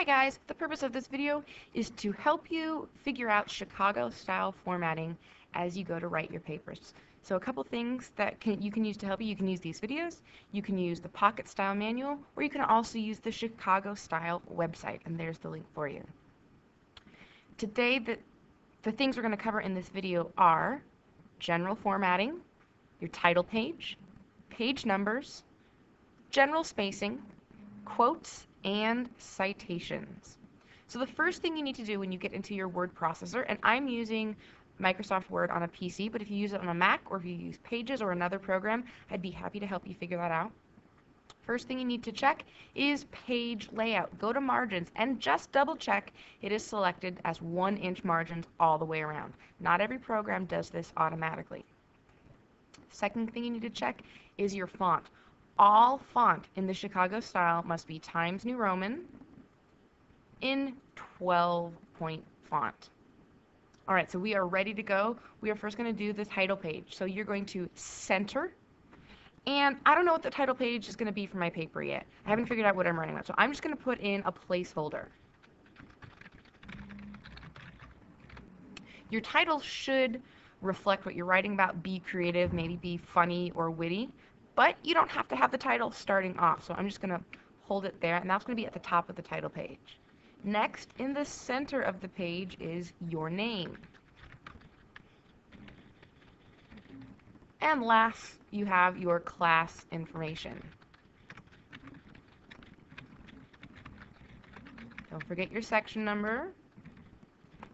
Hi guys, the purpose of this video is to help you figure out Chicago style formatting as you go to write your papers. So a couple things that you can use to help you. You can use these videos, you can use the Pocket Style Manual, or you can also use the Chicago Style website, and there's the link for you. Today, the things we're going to cover in this video are general formatting, your title page, page numbers, general spacing, quotes, and citations. So the first thing you need to do when you get into your word processor, and I'm using Microsoft Word on a PC, but if you use it on a Mac or if you use Pages or another program, I'd be happy to help you figure that out. First thing you need to check is page layout. Go to margins and just double check it is selected as 1-inch margins all the way around. Not every program does this automatically. Second thing you need to check is your font. All font in the Chicago style must be Times New Roman in 12-point font. All right, so we are ready to go. We are first going to do the title page. So you're going to center, and I don't know what the title page is going to be for my paper yet. I haven't figured out what I'm writing about, so I'm just going to put in a placeholder. Your title should reflect what you're writing about, be creative, maybe be funny or witty. But you don't have to have the title starting off, so I'm just going to hold it there, and that's going to be at the top of the title page. Next, in the center of the page is your name. And last, you have your class information. Don't forget your section number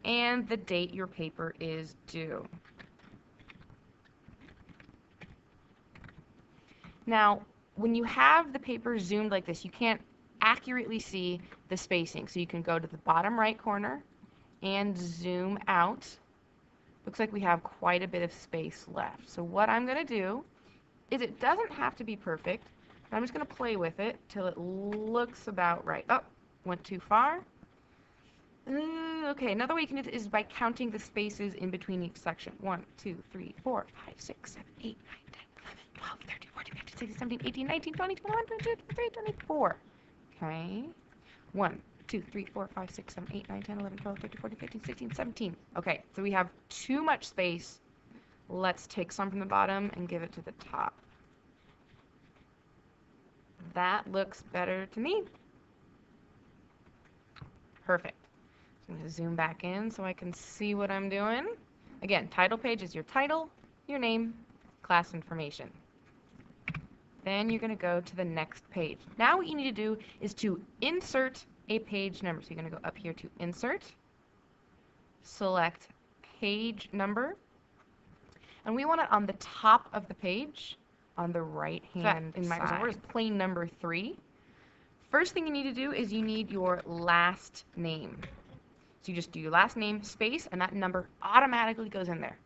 and the date your paper is due. Now, when you have the paper zoomed like this, you can't accurately see the spacing. So you can go to the bottom right corner and zoom out. Looks like we have quite a bit of space left. So what I'm going to do is, it doesn't have to be perfect, but I'm just going to play with it till it looks about right. Oh, went too far. Okay, another way you can do it is by counting the spaces in between each section. 1, 2, 3, 4, 5, 6, 7, 8, 9, 10, 11, 12, 13, 14, 15, 16, 17, 18, 19, 20, 21, 22, 23, 24. Okay. 1, 2, 3, 4, 5, 6, 7, 8, 9, 10, 11, 12, 13, 14, 15, 16, 17. Okay, so we have too much space. Let's take some from the bottom and give it to the top. That looks better to me. Perfect. So I'm going to zoom back in so I can see what I'm doing. Again, title page is your title, your name, class information. Then you're going to go to the next page. Now what you need to do is to insert a page number. So you're going to go up here to Insert, select Page Number, and we want it on the top of the page on the right-hand side. In Microsoft Word is plain number 3. First thing you need to do is you need your last name. So you just do your last name, space, and that number automatically goes in there.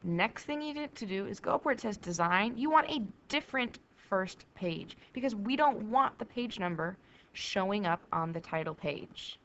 Next thing you need to do is go up where it says Design. You want a different first page because we don't want the page number showing up on the title page.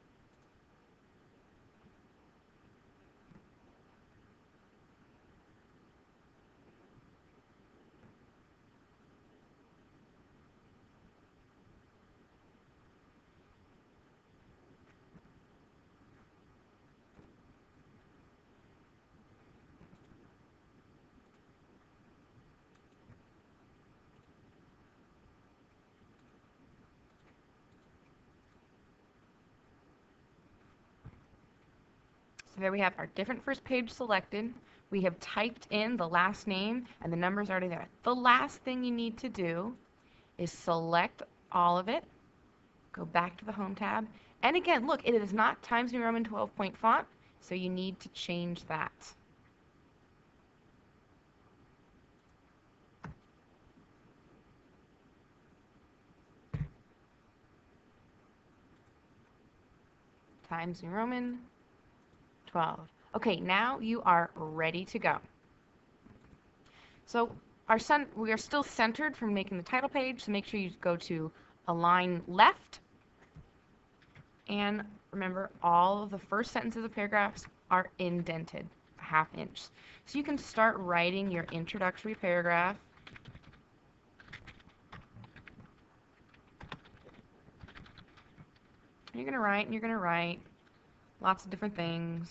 So there we have our different first page selected. We have typed in the last name and the number's already there. The last thing you need to do is select all of it, go back to the Home tab, and again, look, it is not Times New Roman 12-point font, so you need to change that. Times New Roman 12. Okay, now you are ready to go. So we are still centered from making the title page, so make sure you go to Align Left. And remember, all of the first sentences of paragraphs are indented, a ½ inch. So you can start writing your introductory paragraph. You're going to write and you're going to write lots of different things.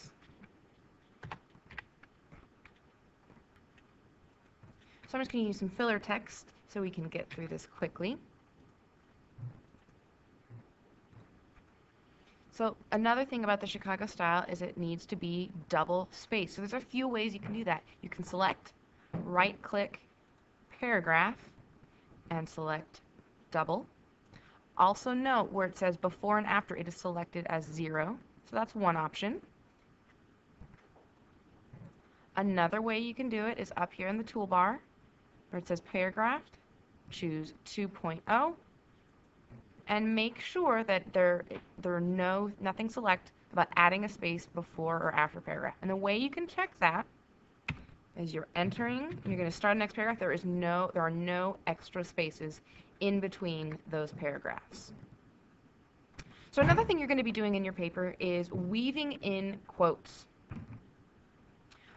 So I'm just going to use some filler text so we can get through this quickly. So another thing about the Chicago style is it needs to be double spaced. So there's a few ways you can do that. You can select, right-click, paragraph, and select double. Also note where it says before and after it is selected as 0. So that's one option. Another way you can do it is up here in the toolbar where it says paragraph, choose 2.0, and make sure that there are nothing select about adding a space before or after paragraph. And the way you can check that is you're entering, and you're going to start the next paragraph. There are no extra spaces in between those paragraphs. So another thing you're going to be doing in your paper is weaving in quotes.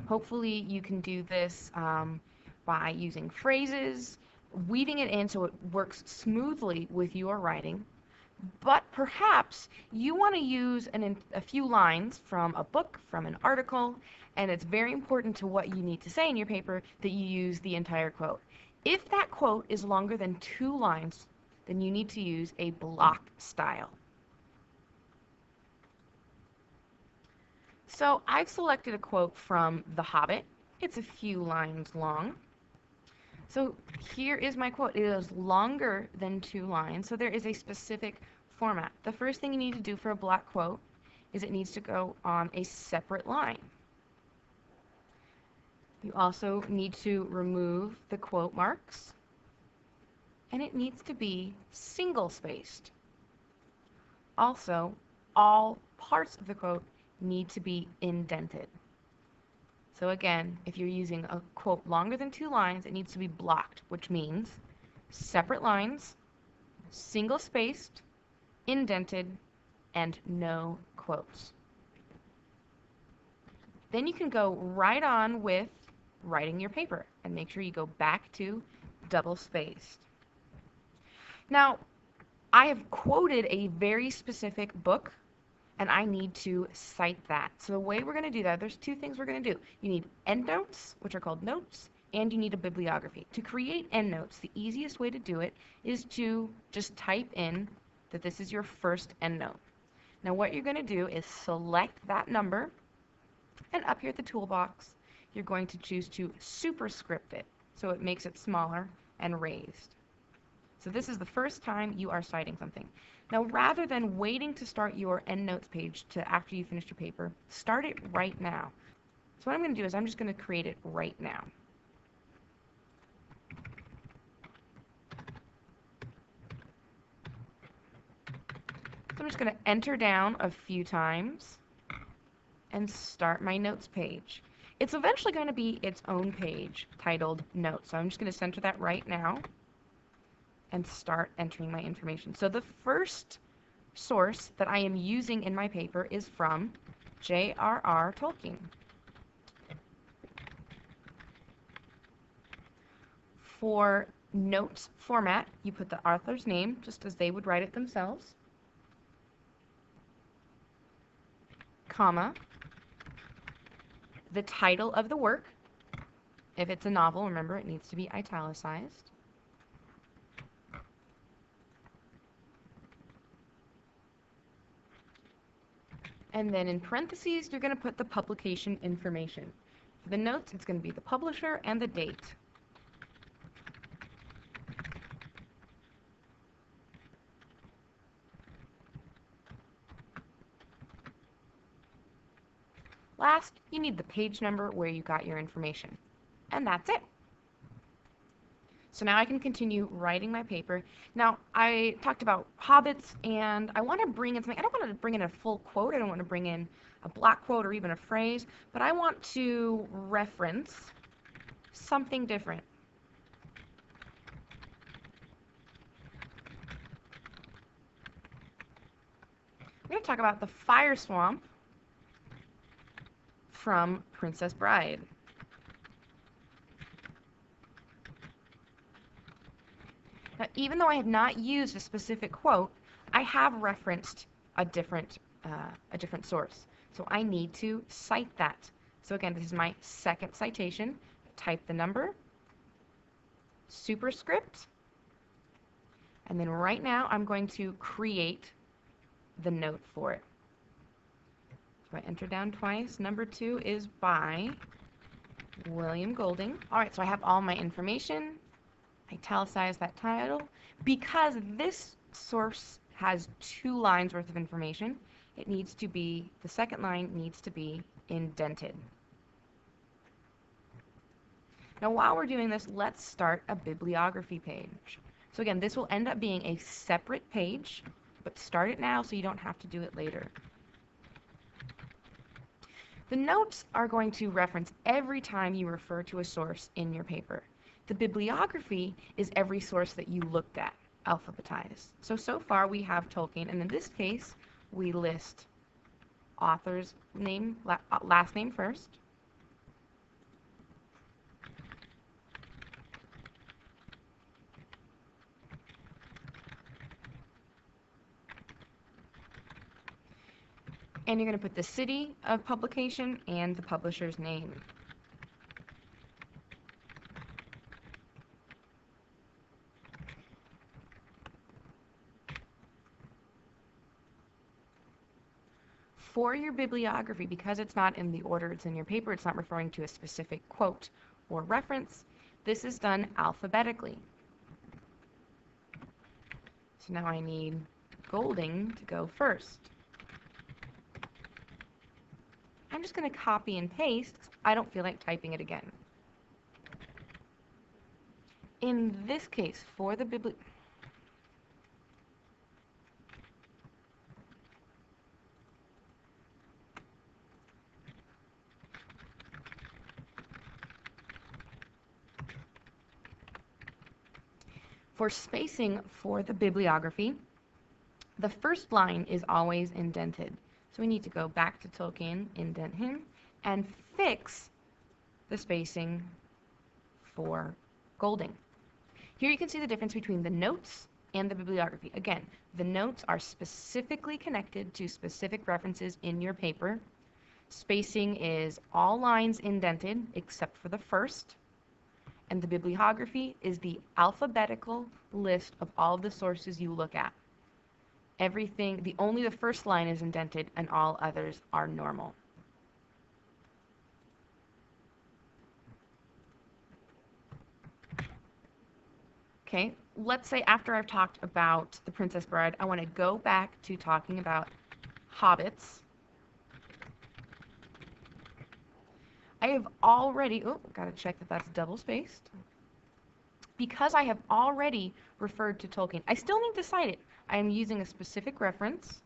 Hopefully you can do this by using phrases, weaving it in so it works smoothly with your writing. But perhaps you want to use a few lines from a book, from an article, and it's very important to what you need to say in your paper that you use the entire quote. If that quote is longer than 2 lines, then you need to use a block style. So I've selected a quote from The Hobbit. It's a few lines long. So here is my quote. It is longer than 2 lines, so there is a specific format. The first thing you need to do for a block quote is it needs to go on a separate line. You also need to remove the quote marks, and it needs to be single-spaced. Also, all parts of the quote need to be indented. So again, if you're using a quote longer than 2 lines, it needs to be blocked, which means separate lines, single-spaced, indented, and no quotes. Then you can go right on with writing your paper and make sure you go back to double-spaced. Now, I have quoted a very specific book, and I need to cite that. So the way we're going to do that, there's 2 things we're going to do. You need endnotes, which are called notes, and you need a bibliography. To create endnotes, the easiest way to do it is to just type in that this is your first endnote. Now what you're going to do is select that number, and up here at the toolbox, you're going to choose to superscript it, so it makes it smaller and raised. So this is the first time you are citing something. Now, rather than waiting to start your endnotes page to after you finish your paper, start it right now. So what I'm going to do is I'm just going to create it right now. So I'm just going to enter down a few times and start my notes page. It's eventually going to be its own page titled Notes. So I'm just going to center that right now and start entering my information. So the first source that I am using in my paper is from J.R.R. Tolkien. For notes format, you put the author's name just as they would write it themselves, comma, the title of the work. If it's a novel, remember it needs to be italicized. And then in parentheses, you're going to put the publication information. For the notes, it's going to be the publisher and the date. Last, you need the page number where you got your information. And that's it. So now I can continue writing my paper. Now, I talked about hobbits, and I want to bring in something. I don't want to bring in a full quote. I don't want to bring in a block quote or even a phrase, but I want to reference something different. I'm going to talk about the fire swamp from Princess Bride. Now, even though I have not used a specific quote, I have referenced a different source. So I need to cite that. So again, this is my second citation. Type the number, superscript, and then right now I'm going to create the note for it. So I enter down twice. Number 2 is by William Golding. All right, so I have all my information. Italicize that title. Because this source has 2 lines worth of information, it needs to be, the second line needs to be indented. Now while we're doing this, let's start a bibliography page. So again, this will end up being a separate page, but start it now so you don't have to do it later. The notes are going to reference every time you refer to a source in your paper. The bibliography is every source that you looked at, alphabetized. So far we have Tolkien, and in this case, we list author's name, last name first, and you're going to put the city of publication and the publisher's name. For your bibliography, because it's not in the order it's in your paper, it's not referring to a specific quote or reference, this is done alphabetically. So now I need Golding to go first. I'm just going to copy and paste because I don't feel like typing it again. In this case, for the for spacing for the bibliography, the first line is always indented. So we need to go back to Tolkien, indent him, and fix the spacing for Golding. Here you can see the difference between the notes and the bibliography. Again, the notes are specifically connected to specific references in your paper. Spacing is all lines indented except for the first, and the bibliography is the alphabetical list of all the sources you look at. Everything, only the first line is indented and all others are normal. Okay, let's say after I've talked about The Princess Bride, I want to go back to talking about hobbits. I have already, gotta check that that's double spaced. Because I have already referred to Tolkien, I still need to cite it. I am using a specific reference,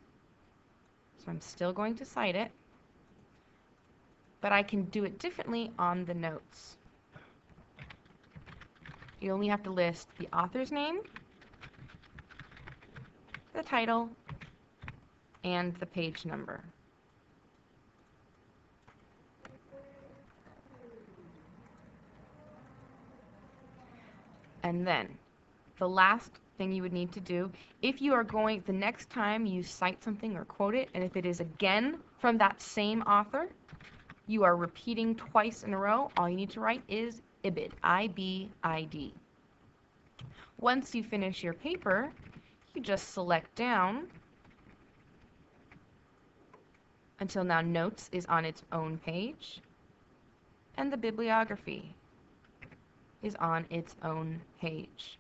so I'm still going to cite it, but I can do it differently on the notes. You only have to list the author's name, the title, and the page number. And then the last thing you would need to do, if you are going, the next time you cite something or quote it, and if it is again from that same author, you are repeating twice in a row, all you need to write is IBID, I-B-I-D. Once you finish your paper, you just select down until now notes is on its own page, and the bibliography is on its own page.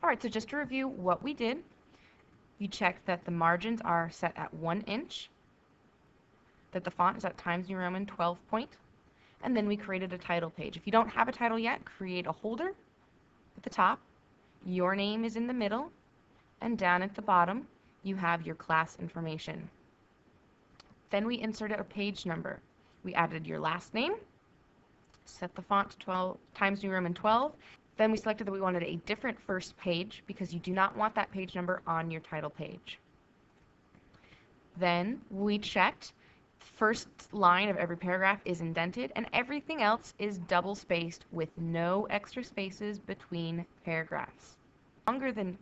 Alright, so just to review what we did, you check that the margins are set at 1 inch, that the font is at Times New Roman 12 point, and then we created a title page. If you don't have a title yet, create a holder at the top, your name is in the middle, and down at the bottom you have your class information. Then we inserted a page number. We added your last name, set the font to 12, Times New Roman 12. Then we selected that we wanted a different first page because you do not want that page number on your title page. Then we checked first line of every paragraph is indented and everything else is double spaced with no extra spaces between paragraphs. Longer than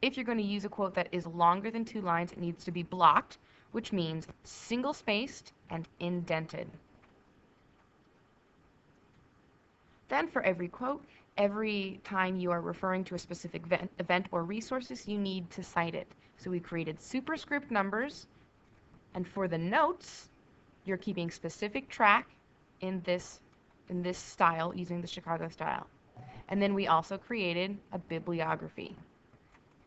If you're going to use a quote that is longer than 2 lines, it needs to be blocked, which means single-spaced and indented. Then for every quote, every time you are referring to a specific event or resources, you need to cite it. So we created superscript numbers, and for the notes, you're keeping specific track in this style, using the Chicago style. And then we also created a bibliography.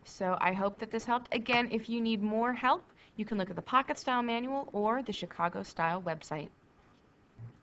So I hope that this helped. Again, if you need more help, you can look at the Pocket Style Manual or the Chicago Style website.